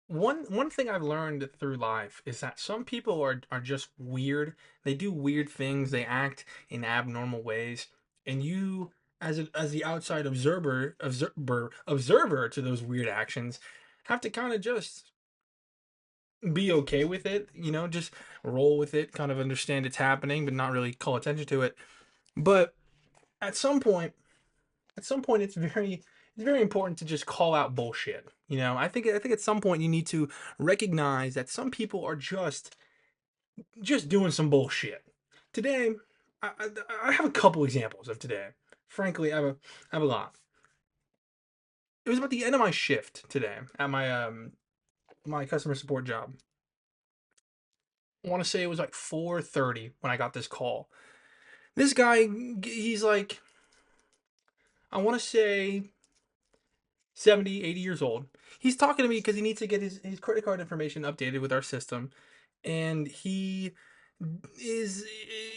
one thing I've learned through life is that some people are just weird. They do weird things. They act in abnormal ways, and you, as the outside observer to those weird actions, have to kind of just be okay with it. Just roll with it. Kind of understand it's happening, but not really call attention to it. But at some point, it's very important to just call out bullshit. I think at some point you need to recognize that some people are just doing some bullshit. Today, I have a couple examples of today. Frankly, I have a lot. It was about the end of my shift today at my customer support job. I want to say it was like 4:30 when I got this call. This guy, he's like, I want to say 70, 80 years old. He's talking to me because he needs to get his credit card information updated with our system. And is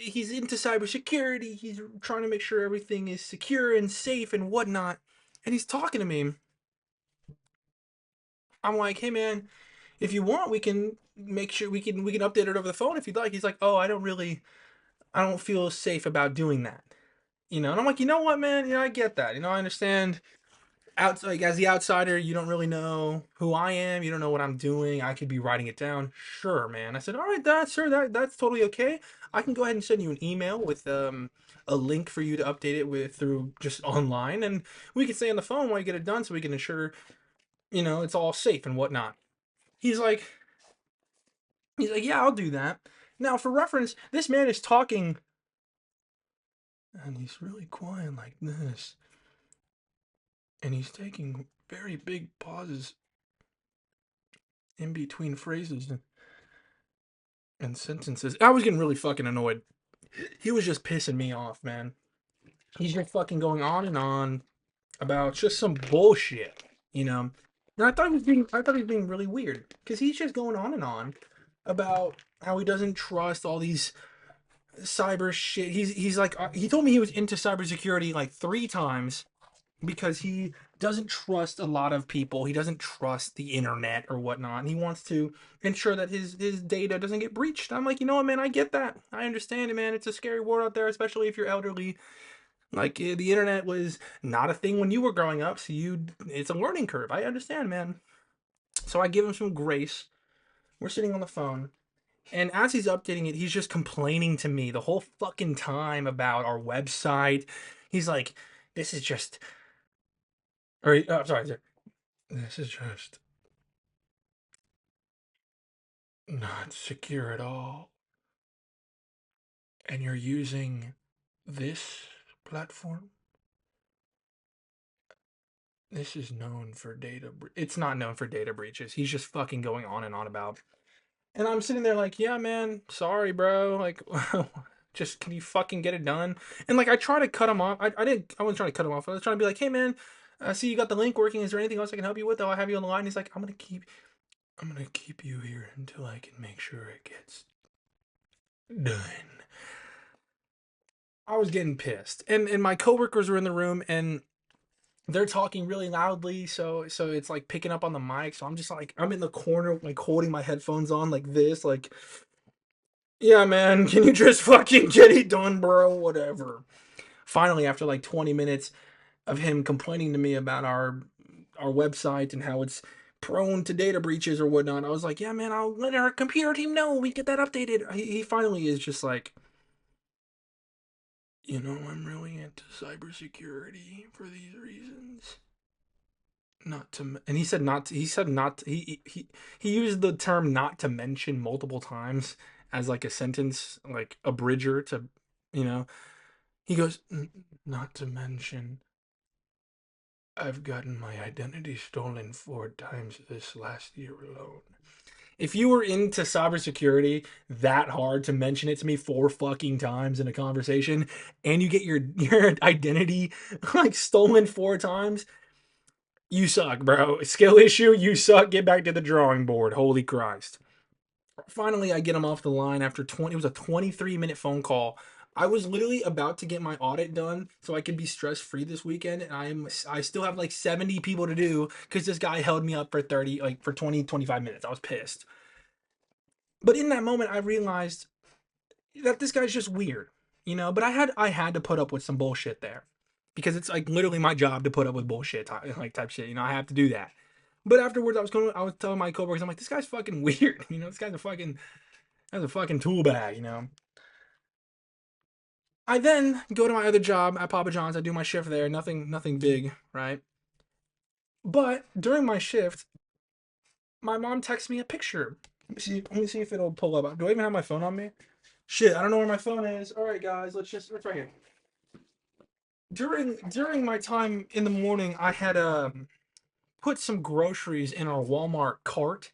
he's into cybersecurity. He's trying to make sure everything is secure and safe and whatnot. And he's talking to me. I'm like, hey man, if you want, we can make sure we can update it over the phone if you'd like. He's like, oh, I don't feel safe about doing that. And I'm like, you know what, man? I get that. I understand like as the outsider, you don't really know who I am. You don't know what I'm doing. I could be writing it down. Sure, man. I said, all right, that's totally okay. I can go ahead and send you an email with a link for you to update it with through just online, and we can stay on the phone while you get it done, so we can ensure it's all safe and whatnot. He's like, yeah, I'll do that. Now, for reference, this man is talking, and he's really quiet like this, and he's taking very big pauses in between phrases and sentences. I was getting really fucking annoyed. He was just pissing me off, man. He's just fucking going on about just some bullshit, you know. And I thought he was being really weird because he's just going on about how he doesn't trust all these cyber shit. He's like he told me he was into cybersecurity like 3 times because he doesn't trust a lot of people. He doesn't trust the internet or whatnot. And he wants to ensure that his data doesn't get breached. I'm like, you know what, man? I get that. I understand it, man. It's a scary world out there, especially if you're elderly. Like the internet was not a thing when you were growing up, so it's a learning curve. I understand, man. So I give him some grace. We're sitting on the phone, and as he's updating it, he's just complaining to me the whole fucking time about our website. He's like, "This is just," or sorry, this is just not secure at all. And you're using this platform? This is known for it's not known for data breaches. He's just fucking going on and on about. And I'm sitting there like, yeah, man, sorry, bro. Like, just can you fucking get it done? And like, I try to cut him off. I wasn't trying to cut him off. I was trying to be like, hey, man, I see you got the link working. Is there anything else I can help you with? I'll have you on the line. He's like, I'm gonna keep you here until I can make sure it gets done. I was getting pissed, and my coworkers were in the room, and they're talking really loudly, so it's like picking up on the mic. So I'm just like I'm in the corner, like holding my headphones on like this, like yeah, man, can you just fucking get it done, bro? Whatever. Finally, after like 20 minutes of him complaining to me about our website and how it's prone to data breaches or whatnot, I was like, yeah, man, I'll let our computer team know we get that updated. He finally is just like, I'm really into cybersecurity for these reasons. Not to, and he said not. To, he said not. To, he used the term "not to mention" multiple times as like a sentence, like a bridger to, you know. He goes, "Not to mention, I've gotten my identity stolen 4 times this last year alone." If you were into cybersecurity that hard to mention it to me 4 fucking times in a conversation, and you get your identity like stolen 4 times, you suck, bro. Skill issue, you suck. Get back to the drawing board. Holy Christ. Finally, I get him off the line after 20. It was a 23-minute phone call. I was literally about to get my audit done so I could be stress free this weekend, and I still have like 70 people to do because this guy held me up for 30, like for 20, 25 minutes. I was pissed. But in that moment, I realized that this guy's just weird, you know. But I had to put up with some bullshit there because it's like literally my job to put up with bullshit, like type shit. You know, I have to do that. But afterwards, I was telling my coworkers, I'm like, this guy's fucking weird. You know, this guy's a fucking that's a fucking tool bag. You know. I then go to my other job at Papa John's. I do my shift there. Nothing big, right? But during my shift, my mom texts me a picture. Let me see if it'll pull up. Do I even have my phone on me? Shit, I don't know where my phone is. All right, guys, it's right here. During my time in the morning, I had put some groceries in our Walmart cart,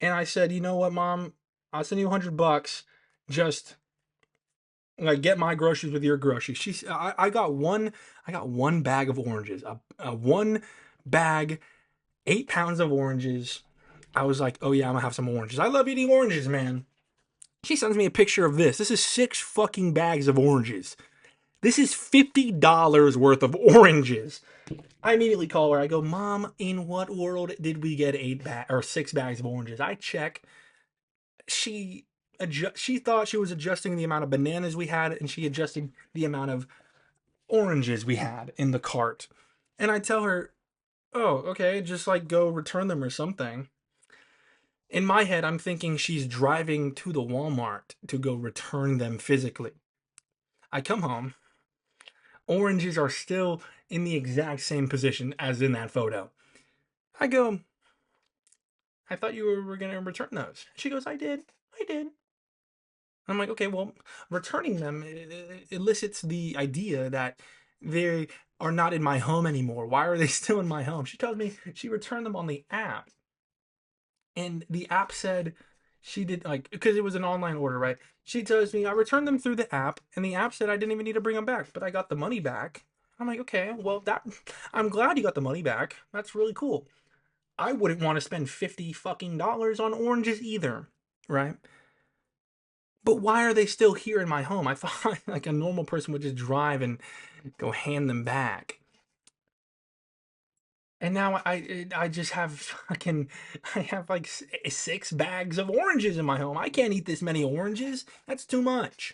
and I said, you know what, Mom, I'll send you $100. Just like get my groceries with your groceries. I got one bag of oranges, a one bag, 8 pounds of oranges. I was like, oh yeah, I'm gonna have some oranges. I love eating oranges, man. She sends me a picture of this. This is 6 fucking bags of oranges. This is $50 worth of oranges. I immediately call her. I go, Mom, in what world did we get 6 bags of oranges? I check. She she thought she was adjusting the amount of bananas we had, and she adjusted the amount of oranges we had in the cart. And I tell her, oh, okay, just like go return them or something. In my head, I'm thinking she's driving to the Walmart to go return them physically. I come home, oranges are still in the exact same position as in that photo. I go, I thought you were going to return those. She goes, I did. I did. I'm like, okay, well, returning them elicits the idea that they are not in my home anymore. Why are they still in my home? She tells me she returned them on the app, and the app said she did like because it was an online order, right? She tells me I returned them through the app, and the app said I didn't even need to bring them back, but I got the money back. I'm like, okay, well, I'm glad you got the money back. That's really cool. I wouldn't want to spend 50 fucking dollars on oranges either, right? But why are they still here in my home? I thought like a normal person would just drive and go hand them back. And now I just have fucking I have like 6 bags of oranges in my home. I can't eat this many oranges. That's too much.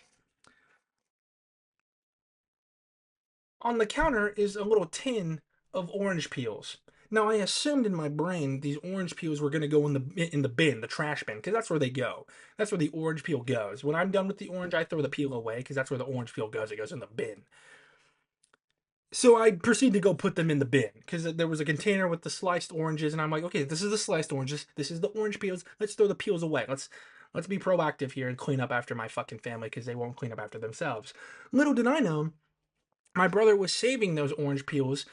On the counter is a little tin of orange peels. Now I assumed in my brain these orange peels were going to go in the bin, the trash bin, because that's where they go. That's where the orange peel goes. When I'm done with the orange, I throw the peel away because that's where the orange peel goes. It goes in the bin. So I proceed to go put them in the bin because there was a container with the sliced oranges, and I'm like, okay, this is the sliced oranges. This is the orange peels. Let's throw the peels away. Let's be proactive here and clean up after my fucking family because they won't clean up after themselves. Little did I know, my brother was saving those orange peels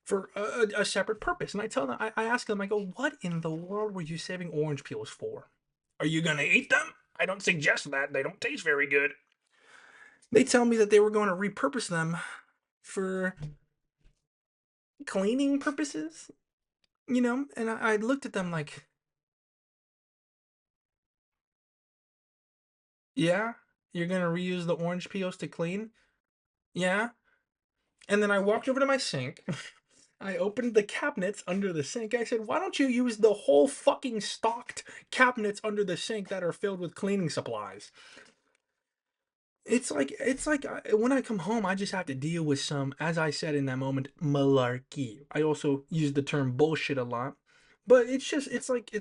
for a separate purpose. And I tell them, I ask them, I go, what in the world were you saving orange peels for? Are you gonna eat them? I don't suggest that. They don't taste very good. They tell me that they were going to repurpose them for cleaning purposes, you know? And I looked at them like, yeah, you're gonna reuse the orange peels to clean? Yeah. And then I walked over to my sink. I opened the cabinets under the sink. I said, why don't you use the whole fucking stocked cabinets under the sink that are filled with cleaning supplies? It's like when I come home, I just have to deal with some, as I said in that moment, malarkey. I also use the term bullshit a lot, but it's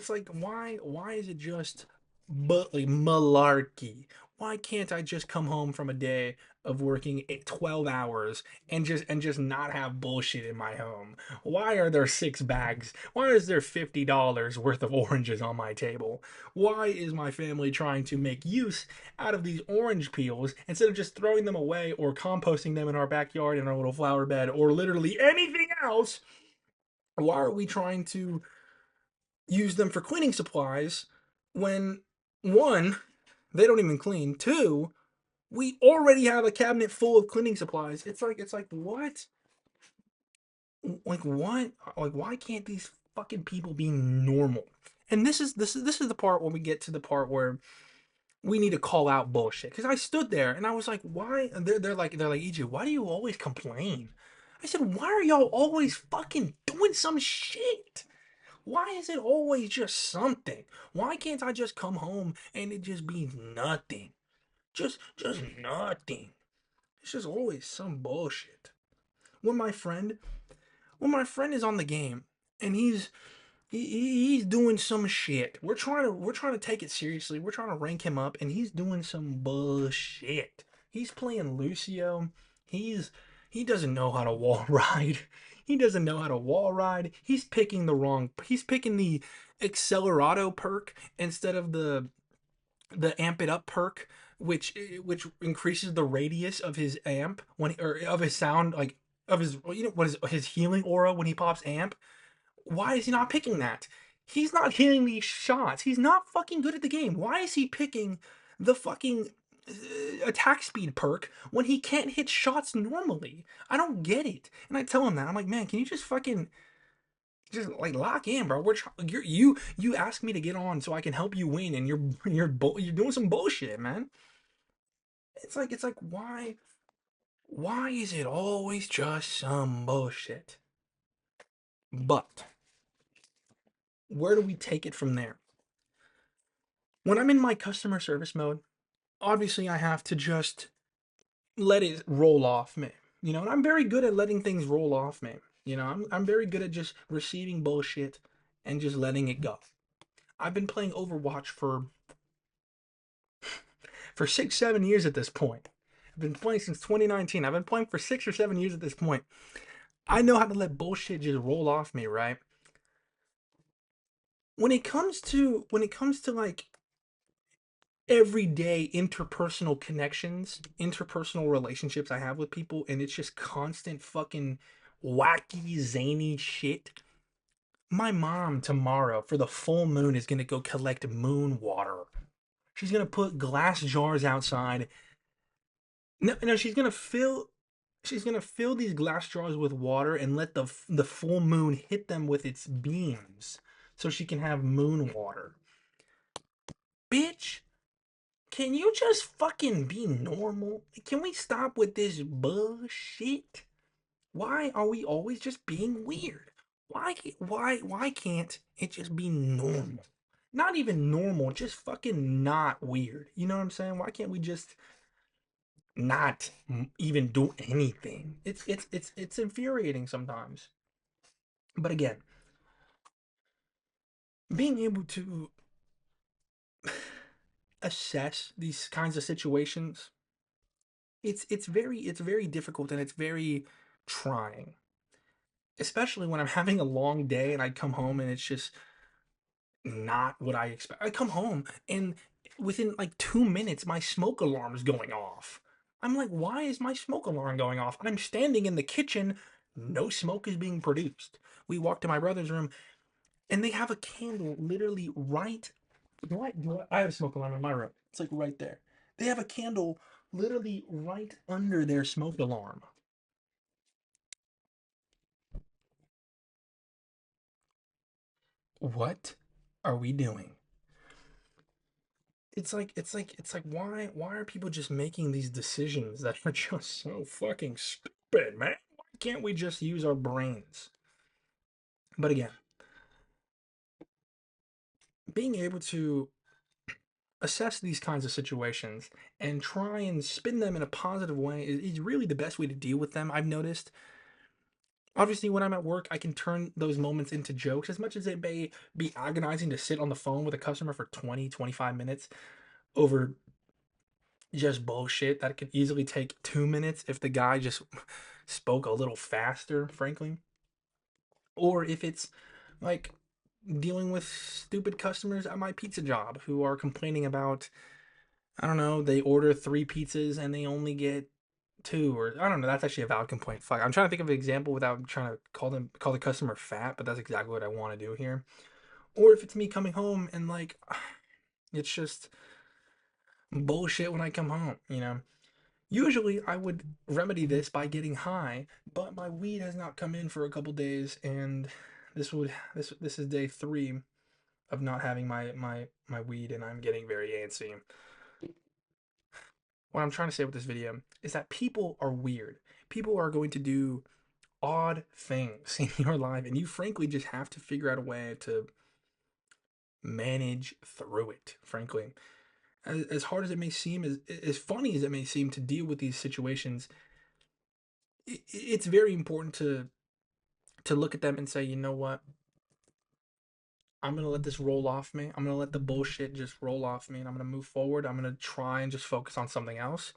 like why is it just but like malarkey? Why can't I just come home from a day of working 12 hours and just not have bullshit in my home? Why are there 6 bags? Why is there $50 worth of oranges on my table? Why is my family trying to make use out of these orange peels instead of just throwing them away or composting them in our backyard in our little flower bed or literally anything else? Why are we trying to use them for cleaning supplies when one, they don't even clean, two, we already have a cabinet full of cleaning supplies. It's like what? Like what? Like why can't these fucking people be normal? And this is the part when we get to the part where we need to call out bullshit. Because I stood there and I was like, why? And they're like, EJ, why do you always complain? I said, why are y'all always fucking doing some shit? Why is it always just something? Why can't I just come home and it just be nothing? Just nothing. It's just always some bullshit. When my friend, when my friend is on the game and he's doing some shit. We're trying to take it seriously. We're trying to rank him up, and he's doing some bullshit. He's playing Lucio. He's he doesn't know how to wall ride. He doesn't know how to wall ride. He's picking the wrong. He's picking the Accelerado perk instead of the amp it up perk, which increases the radius of his amp when or of his sound, like of his, what is his healing aura when he pops amp. Why is he not picking that? He's not hitting these shots. He's not fucking good at the game. Why is he picking the fucking attack speed perk when he can't hit shots normally? I don't get it. And I tell him that. I'm like, man, can you just fucking just like lock in, bro? You asked me to get on so I can help you win, and you're doing some bullshit, man. It's like why is it always just some bullshit? But where do we take it from there? When I'm in my customer service mode, obviously I have to just let it roll off me. And I'm very good at letting things roll off me. I'm very good at just receiving bullshit and just letting it go. I've been playing Overwatch for 6, 7 years at this point. I've been playing since 2019. I've been playing for 6 or 7 years at this point. I know how to let bullshit just roll off me, right? When it comes to like everyday interpersonal connections, interpersonal relationships I have with people, and it's just constant fucking wacky, zany shit. My mom tomorrow for the full moon is gonna go collect moon water. She's gonna put glass jars outside. No, no, she's gonna fill these glass jars with water and let the full moon hit them with its beams, so she can have moon water. Bitch, can you just fucking be normal? Can we stop with this bullshit? Why are we always just being weird? Why can't it just be normal? Not even normal, just fucking not weird. You know what I'm saying? Why can't we just not even do anything? It's infuriating sometimes. But again, being able to assess these kinds of situations, it's very difficult and it's very trying. Especially when I'm having a long day and I come home and it's just not what I expect. I come home and within like 2 minutes my smoke alarm is going off. I'm like, why is my smoke alarm going off? I'm standing in the kitchen, no smoke is being produced. We walk to my brother's room and they have a candle literally right. I have a smoke alarm in my room. It's like right there. They have a candle literally right under their smoke alarm. What are we doing? It's like why are people just making these decisions that are just so fucking stupid, man? Why can't we just use our brains? But again, being able to assess these kinds of situations and try and spin them in a positive way is really the best way to deal with them. I've noticed. Obviously, when I'm at work, I can turn those moments into jokes. As much as it may be agonizing to sit on the phone with a customer for 20, 25 minutes over just bullshit that could easily take 2 minutes if the guy just spoke a little faster, frankly. Or if it's like dealing with stupid customers at my pizza job who are complaining about, I don't know, they order 3 pizzas and they only get two, or I don't know. That's actually a valid complaint. Fuck, I'm trying to think of an example without trying to call the customer fat, but that's exactly what I want to do here. Or if it's me coming home and like it's just bullshit when I come home. Usually I would remedy this by getting high, but my weed has not come in for a couple days, and this is day 3 of not having my weed, and I'm getting very antsy. what I'm trying to say with this video is that people are weird. People are going to do odd things in your life, and you frankly just have to figure out a way to manage through it, frankly. As hard as it may seem, as funny as it may seem to deal with these situations, it's very important to look at them and say, you know what? I'm gonna let this roll off me. I'm gonna let the bullshit just roll off me, and I'm gonna move forward. I'm gonna try and just focus on something else.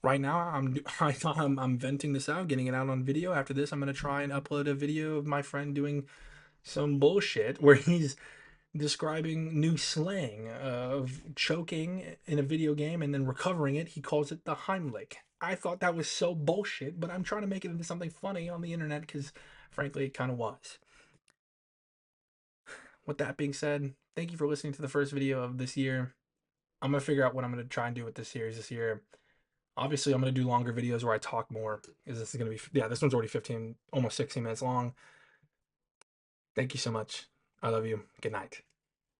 Right now, I'm venting this out, getting it out on video. After this, I'm gonna try and upload a video of my friend doing some bullshit where he's describing new slang of choking in a video game and then recovering it. He calls it the Heimlich. I thought that was so bullshit, but I'm trying to make it into something funny on the internet because, frankly, it kind of was. With that being said, thank you for listening to the first video of this year. I'm gonna figure out what I'm gonna try and do with this series this year. Obviously, I'm gonna do longer videos where I talk more. Because this is gonna be, yeah, this one's already 15, almost 16 minutes long. Thank you so much. I love you. Good night.